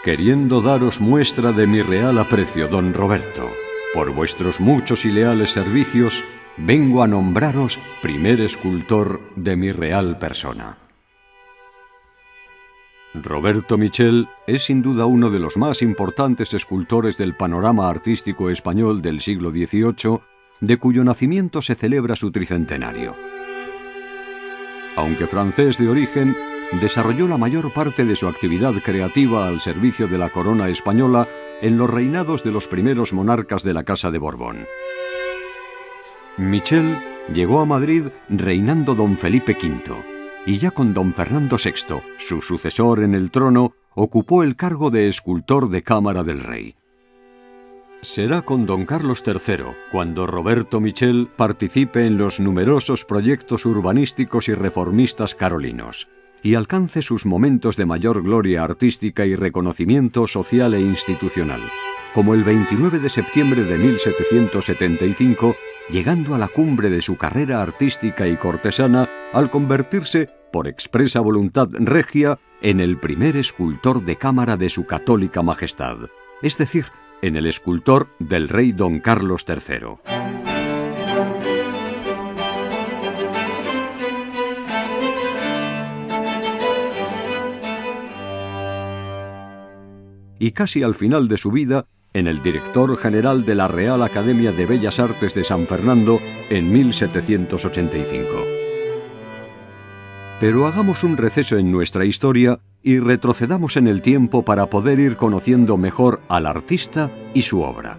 Queriendo daros muestra de mi real aprecio, don Roberto, por vuestros muchos y leales servicios, vengo a nombraros primer escultor de mi real persona. Roberto Michel es sin duda uno de los más importantes escultores del panorama artístico español del siglo XVIII, de cuyo nacimiento se celebra su tricentenario. Aunque francés de origen, desarrolló la mayor parte de su actividad creativa al servicio de la corona española en los reinados de los primeros monarcas de la Casa de Borbón. Michel llegó a Madrid reinando don Felipe V, y ya con don Fernando VI, su sucesor en el trono, ocupó el cargo de escultor de Cámara del Rey. Será con don Carlos III cuando Roberto Michel participe en los numerosos proyectos urbanísticos y reformistas carolinos, y alcance sus momentos de mayor gloria artística y reconocimiento social e institucional, como el 29 de septiembre de 1775, llegando a la cumbre de su carrera artística y cortesana al convertirse, por expresa voluntad regia, en el primer escultor de cámara de su católica majestad, es decir, en el escultor del rey don Carlos III. Y casi al final de su vida, en el director general de la Real Academia de Bellas Artes de San Fernando en 1785. Pero hagamos un receso en nuestra historia y retrocedamos en el tiempo para poder ir conociendo mejor al artista y su obra.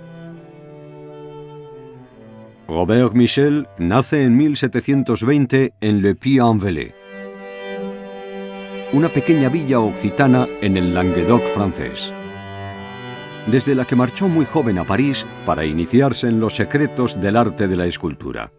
Robert Michel nace en 1720 en Le Puy-en-Velay, una pequeña villa occitana en el Languedoc francés, desde la que marchó muy joven a París para iniciarse en los secretos del arte de la escultura.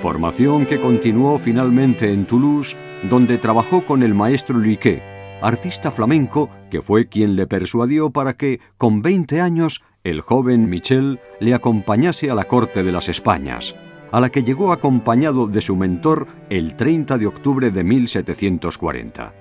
Formación que continuó finalmente en Toulouse, donde trabajó con el maestro Luiquet, artista flamenco que fue quien le persuadió para que, con 20 años, el joven Michel le acompañase a la corte de las Españas, a la que llegó acompañado de su mentor el 30 de octubre de 1740.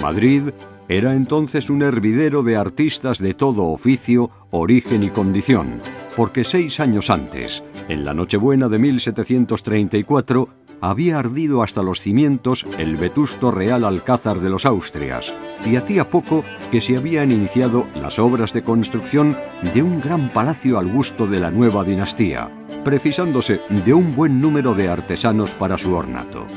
Madrid era entonces un hervidero de artistas de todo oficio, origen y condición, porque 6 años antes, en la Nochebuena de 1734, había ardido hasta los cimientos el vetusto Real Alcázar de los Austrias, y hacía poco que se habían iniciado las obras de construcción de un gran palacio al gusto de la nueva dinastía, precisándose de un buen número de artesanos para su ornato.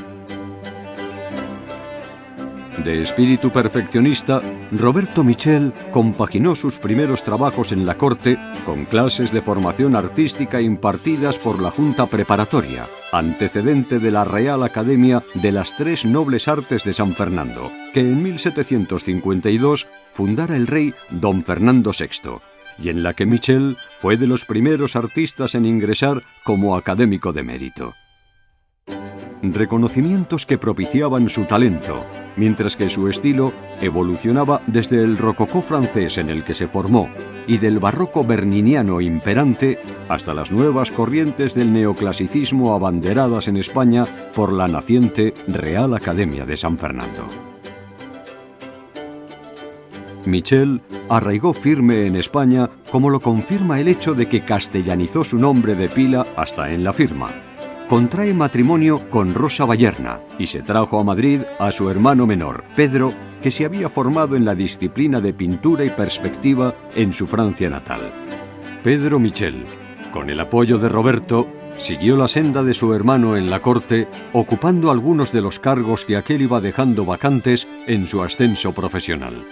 De espíritu perfeccionista, Roberto Michel compaginó sus primeros trabajos en la corte con clases de formación artística impartidas por la Junta Preparatoria, antecedente de la Real Academia de las Tres Nobles Artes de San Fernando, que en 1752 fundara el rey don Fernando VI, y en la que Michel fue de los primeros artistas en ingresar como académico de mérito. Reconocimientos que propiciaban su talento, mientras que su estilo evolucionaba desde el rococó francés en el que se formó y del barroco berniniano imperante hasta las nuevas corrientes del neoclasicismo abanderadas en España por la naciente Real Academia de San Fernando. Michel arraigó firme en España, como lo confirma el hecho de que castellanizó su nombre de pila hasta en la firma. Contrae matrimonio con Rosa Bayerna y se trajo a Madrid a su hermano menor, Pedro, que se había formado en la disciplina de pintura y perspectiva en su Francia natal. Pedro Michel, con el apoyo de Roberto, siguió la senda de su hermano en la corte, ocupando algunos de los cargos que aquel iba dejando vacantes en su ascenso profesional.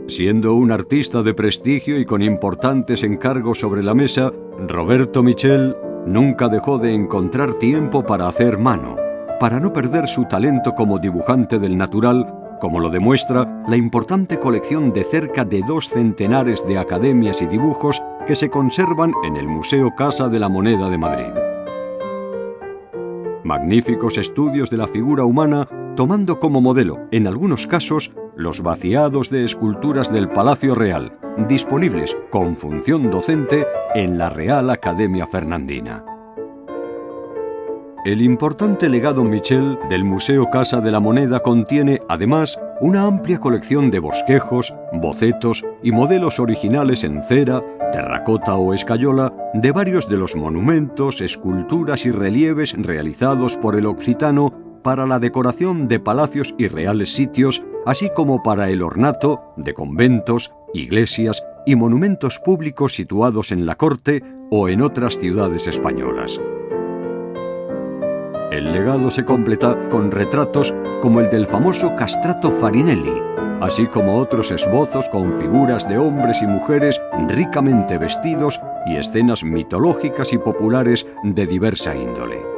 Siendo un artista de prestigio y con importantes encargos sobre la mesa, Roberto Michel nunca dejó de encontrar tiempo para hacer mano, para no perder su talento como dibujante del natural, como lo demuestra la importante colección de cerca de 2 centenares de academias y dibujos que se conservan en el Museo Casa de la Moneda de Madrid. Magníficos estudios de la figura humana, tomando como modelo, en algunos casos, los vaciados de esculturas del Palacio Real, disponibles con función docente en la Real Academia Fernandina. El importante legado Michel del Museo Casa de la Moneda contiene, además, una amplia colección de bosquejos, bocetos y modelos originales en cera, terracota o escayola de varios de los monumentos, esculturas y relieves realizados por el occitano para la decoración de palacios y reales sitios, así como para el ornato de conventos, iglesias y monumentos públicos situados en la corte o en otras ciudades españolas. El legado se completa con retratos como el del famoso Castrato Farinelli, así como otros esbozos con figuras de hombres y mujeres ricamente vestidos y escenas mitológicas y populares de diversa índole.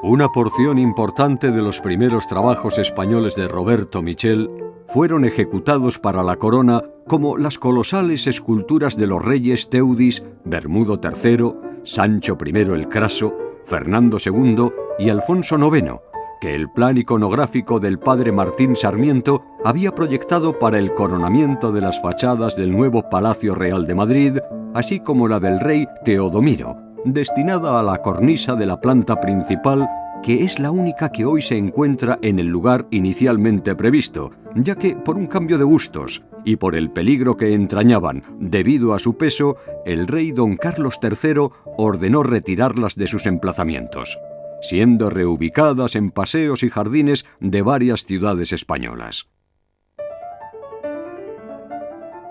Una porción importante de los primeros trabajos españoles de Roberto Michel fueron ejecutados para la corona, como las colosales esculturas de los reyes Teudis, Bermudo III, Sancho I el Craso, Fernando II y Alfonso IX, que el plan iconográfico del padre Martín Sarmiento había proyectado para el coronamiento de las fachadas del nuevo Palacio Real de Madrid, así como la del rey Teodomiro, destinada a la cornisa de la planta principal, que es la única que hoy se encuentra en el lugar inicialmente previsto, ya que, por un cambio de gustos y por el peligro que entrañaban debido a su peso, el rey don Carlos III ordenó retirarlas de sus emplazamientos, siendo reubicadas en paseos y jardines de varias ciudades españolas.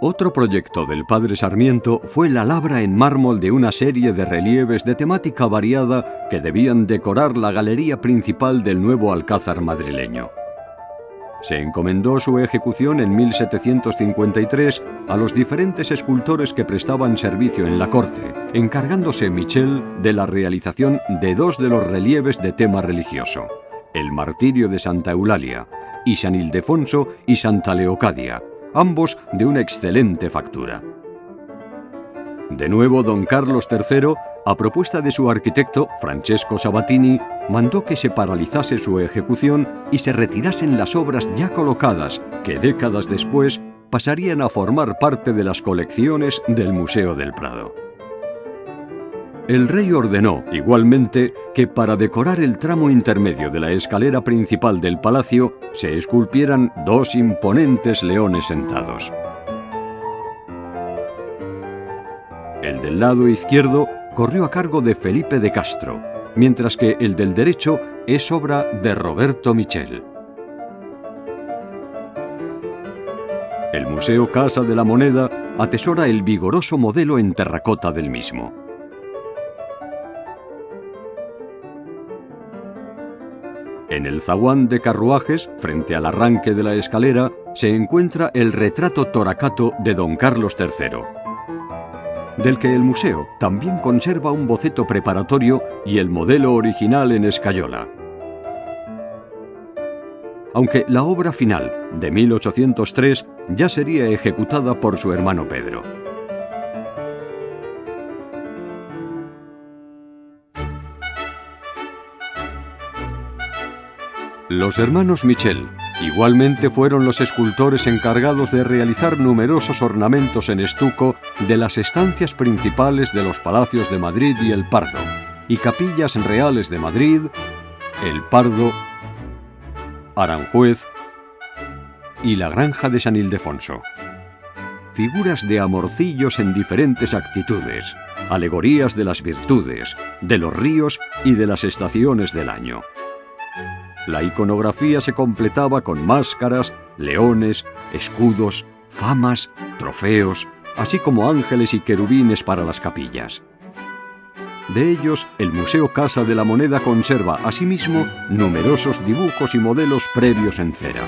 Otro proyecto del padre Sarmiento fue la labra en mármol de una serie de relieves de temática variada que debían decorar la galería principal del nuevo alcázar madrileño. Se encomendó su ejecución en 1753 a los diferentes escultores que prestaban servicio en la corte, encargándose Michel de la realización de dos de los relieves de tema religioso, el Martirio de Santa Eulalia y San Ildefonso y Santa Leocadia, ambos de una excelente factura. De nuevo, don Carlos III, a propuesta de su arquitecto, Francesco Sabatini, mandó que se paralizase su ejecución y se retirasen las obras ya colocadas, que décadas después pasarían a formar parte de las colecciones del Museo del Prado. El rey ordenó, igualmente, que para decorar el tramo intermedio de la escalera principal del palacio se esculpieran dos imponentes leones sentados. El del lado izquierdo corrió a cargo de Felipe de Castro, mientras que el del derecho es obra de Roberto Michel. El Museo Casa de la Moneda atesora el vigoroso modelo en terracota del mismo. En el zaguán de carruajes, frente al arranque de la escalera, se encuentra el retrato toracato de don Carlos III, del que el museo también conserva un boceto preparatorio y el modelo original en escayola. Aunque la obra final, de 1803, ya sería ejecutada por su hermano Pedro. Los hermanos Michel igualmente fueron los escultores encargados de realizar numerosos ornamentos en estuco de las estancias principales de los palacios de Madrid y el Pardo, y capillas reales de Madrid, el Pardo, Aranjuez y la Granja de San Ildefonso. Figuras de amorcillos en diferentes actitudes, alegorías de las virtudes, de los ríos y de las estaciones del año. La iconografía se completaba con máscaras, leones, escudos, famas, trofeos, así como ángeles y querubines para las capillas. De ellos, el Museo Casa de la Moneda conserva, asimismo, numerosos dibujos y modelos previos en cera.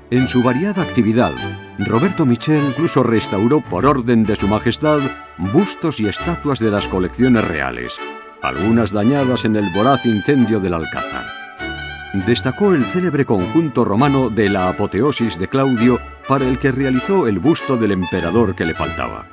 En su variada actividad, Roberto Michel incluso restauró, por orden de su majestad, bustos y estatuas de las colecciones reales, algunas dañadas en el voraz incendio del Alcázar. Destacó el célebre conjunto romano de la Apoteosis de Claudio, para el que realizó el busto del emperador que le faltaba.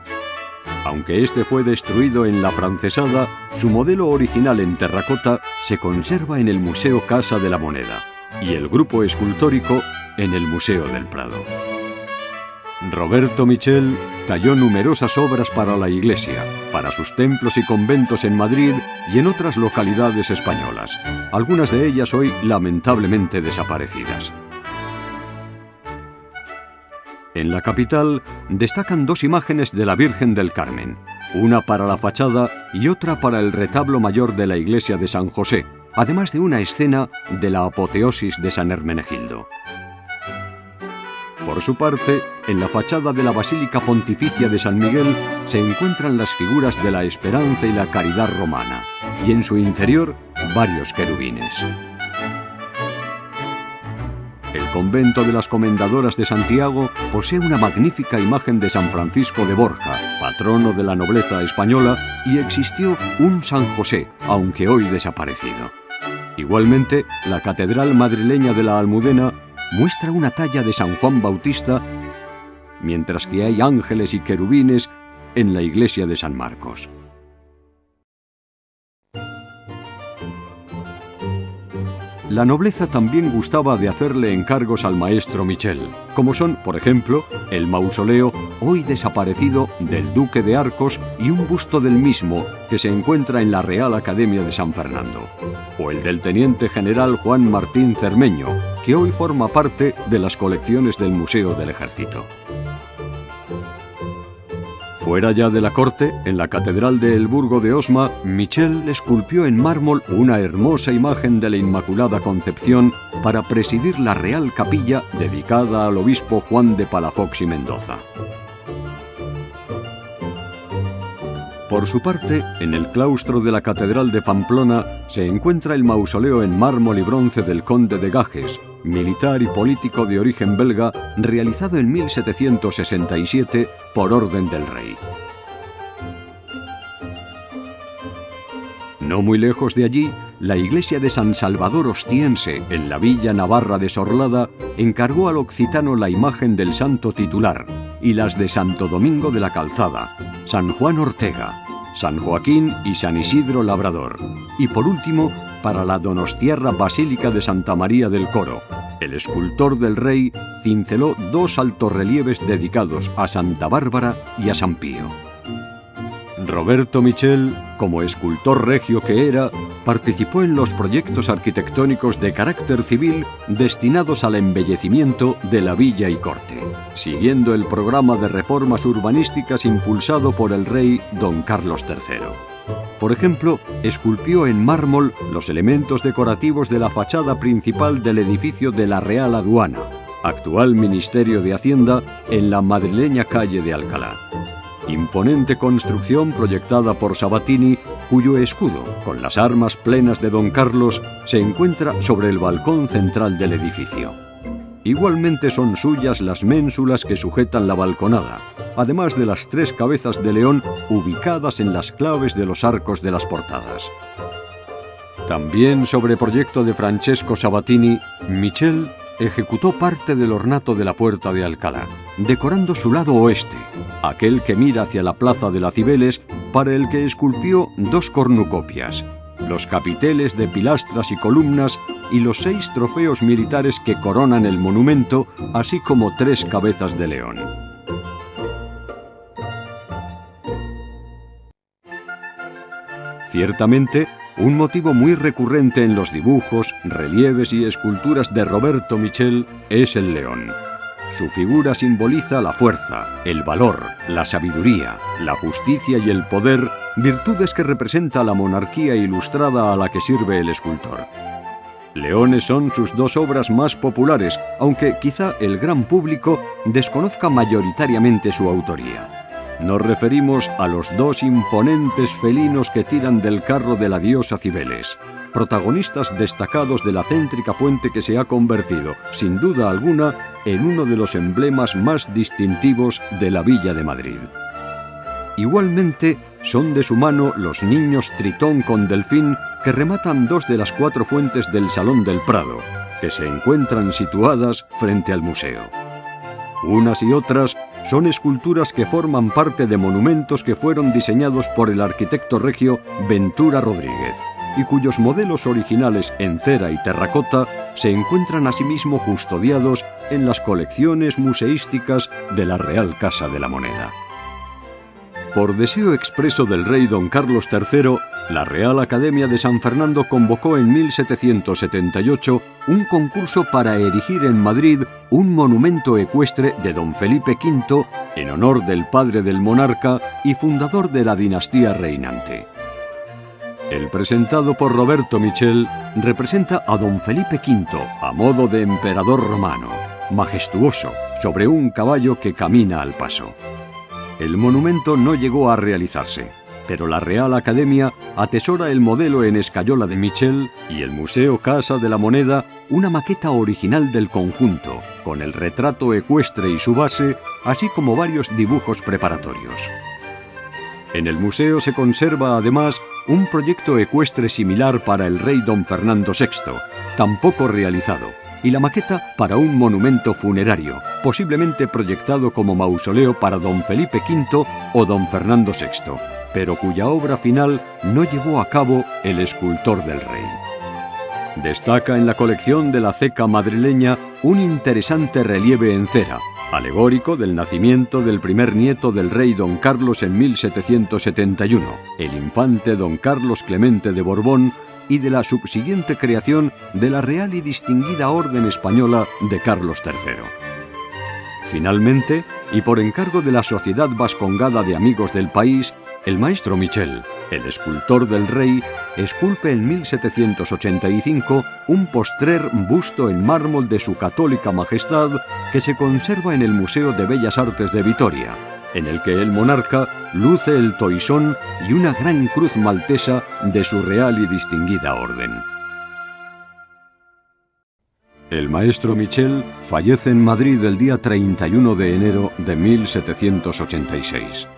Aunque este fue destruido en la Francesada, su modelo original en terracota se conserva en el Museo Casa de la Moneda y el grupo escultórico en el Museo del Prado. Roberto Michel talló numerosas obras para la iglesia, para sus templos y conventos en Madrid y en otras localidades españolas, algunas de ellas hoy lamentablemente desaparecidas. En la capital destacan dos imágenes de la Virgen del Carmen, una para la fachada y otra para el retablo mayor de la iglesia de San José, además de una escena de la apoteosis de San Hermenegildo. Por su parte, en la fachada de la Basílica Pontificia de San Miguel se encuentran las figuras de la Esperanza y la Caridad romana, y en su interior varios querubines. El convento de las Comendadoras de Santiago posee una magnífica imagen de San Francisco de Borja, patrono de la nobleza española, y existió un San José, aunque hoy desaparecido. Igualmente, la Catedral madrileña de la Almudena muestra una talla de San Juan Bautista, mientras que hay ángeles y querubines en la iglesia de San Marcos. La nobleza también gustaba de hacerle encargos al maestro Michel, como son, por ejemplo, el mausoleo hoy desaparecido del Duque de Arcos y un busto del mismo que se encuentra en la Real Academia de San Fernando, o el del teniente general Juan Martín Cermeño, que hoy forma parte de las colecciones del Museo del Ejército. Fuera ya de la corte, en la Catedral de El Burgo de Osma, Michel esculpió en mármol una hermosa imagen de la Inmaculada Concepción para presidir la Real Capilla dedicada al obispo Juan de Palafox y Mendoza. Por su parte, en el claustro de la Catedral de Pamplona se encuentra el mausoleo en mármol y bronce del conde de Gages, militar y político de origen belga, realizado en 1767 por orden del rey. No muy lejos de allí, la iglesia de San Salvador Ostiense, en la villa navarra de Sorlada, encargó al occitano la imagen del santo titular y las de Santo Domingo de la Calzada, San Juan Ortega, San Joaquín y San Isidro Labrador, y por último, para la donostiarra Basílica de Santa María del Coro, el escultor del rey cinceló dos altorrelieves dedicados a Santa Bárbara y a San Pío. Roberto Michel, como escultor regio que era, participó en los proyectos arquitectónicos de carácter civil destinados al embellecimiento de la villa y corte, siguiendo el programa de reformas urbanísticas impulsado por el rey don Carlos III. Por ejemplo, esculpió en mármol los elementos decorativos de la fachada principal del edificio de la Real Aduana, actual Ministerio de Hacienda, en la madrileña calle de Alcalá. Imponente construcción proyectada por Sabatini, cuyo escudo, con las armas plenas de don Carlos, se encuentra sobre el balcón central del edificio. Igualmente son suyas las ménsulas que sujetan la balconada, además de las tres cabezas de león ubicadas en las claves de los arcos de las portadas. También sobre proyecto de Francesco Sabatini, Michel ejecutó parte del ornato de la puerta de Alcalá, decorando su lado oeste, aquel que mira hacia la plaza de la Cibeles, para el que esculpió dos cornucopias, los capiteles de pilastras y columnas y los 6 trofeos militares que coronan el monumento, así como 3 cabezas de león. Ciertamente, un motivo muy recurrente en los dibujos, relieves y esculturas de Roberto Michel es el león. Su figura simboliza la fuerza, el valor, la sabiduría, la justicia y el poder, virtudes que representa la monarquía ilustrada a la que sirve el escultor. Leones son sus 2 obras más populares, aunque quizá el gran público desconozca mayoritariamente su autoría. Nos referimos a los 2 imponentes felinos que tiran del carro de la diosa Cibeles, protagonistas destacados de la céntrica fuente que se ha convertido, sin duda alguna, en uno de los emblemas más distintivos de la Villa de Madrid. Igualmente, son de su mano los niños Tritón con Delfín que rematan 2 de las 4 fuentes del Salón del Prado, que se encuentran situadas frente al museo. Unas y otras son esculturas que forman parte de monumentos que fueron diseñados por el arquitecto regio Ventura Rodríguez, y cuyos modelos originales en cera y terracota se encuentran asimismo custodiados en las colecciones museísticas de la Real Casa de la Moneda. Por deseo expreso del rey don Carlos III, la Real Academia de San Fernando convocó en 1778 un concurso para erigir en Madrid un monumento ecuestre de don Felipe V en honor del padre del monarca y fundador de la dinastía reinante. El presentado por Roberto Michel representa a don Felipe V a modo de emperador romano, majestuoso, sobre un caballo que camina al paso. El monumento no llegó a realizarse, pero la Real Academia atesora el modelo en escayola de Michel y el Museo Casa de la Moneda una maqueta original del conjunto, con el retrato ecuestre y su base, así como varios dibujos preparatorios. En el museo se conserva además un proyecto ecuestre similar para el rey don Fernando VI, tampoco realizado, y la maqueta para un monumento funerario, posiblemente proyectado como mausoleo para don Felipe V o don Fernando VI, pero cuya obra final no llevó a cabo el escultor del rey. Destaca en la colección de la Ceca madrileña un interesante relieve en cera, alegórico del nacimiento del primer nieto del rey don Carlos en 1771, el infante don Carlos Clemente de Borbón, y de la subsiguiente creación de la Real y Distinguida Orden Española de Carlos III. Finalmente, y por encargo de la Sociedad Vascongada de Amigos del País, el maestro Michel, el escultor del rey, esculpe en 1785 un postrer busto en mármol de su católica majestad que se conserva en el Museo de Bellas Artes de Vitoria, en el que el monarca luce el toisón y una gran cruz maltesa de su real y distinguida orden. El maestro Michel fallece en Madrid el día 31 de enero de 1786.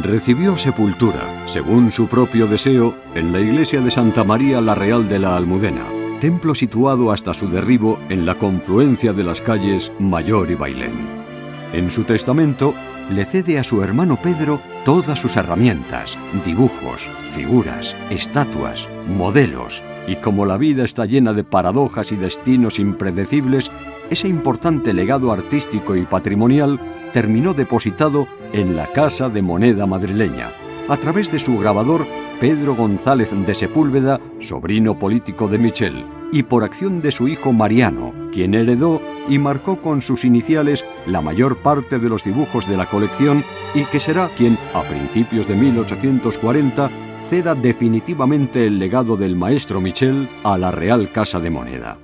Recibió sepultura, según su propio deseo, en la iglesia de Santa María la Real de la Almudena, templo situado hasta su derribo en la confluencia de las calles Mayor y Bailén. En su testamento, le cede a su hermano Pedro todas sus herramientas, dibujos, figuras, estatuas, modelos, y como la vida está llena de paradojas y destinos impredecibles, ese importante legado artístico y patrimonial terminó depositado en la Casa de Moneda madrileña, a través de su grabador Pedro González de Sepúlveda, sobrino político de Michel, y por acción de su hijo Mariano, quien heredó y marcó con sus iniciales la mayor parte de los dibujos de la colección y que será quien, a principios de 1840, ceda definitivamente el legado del maestro Michel a la Real Casa de Moneda.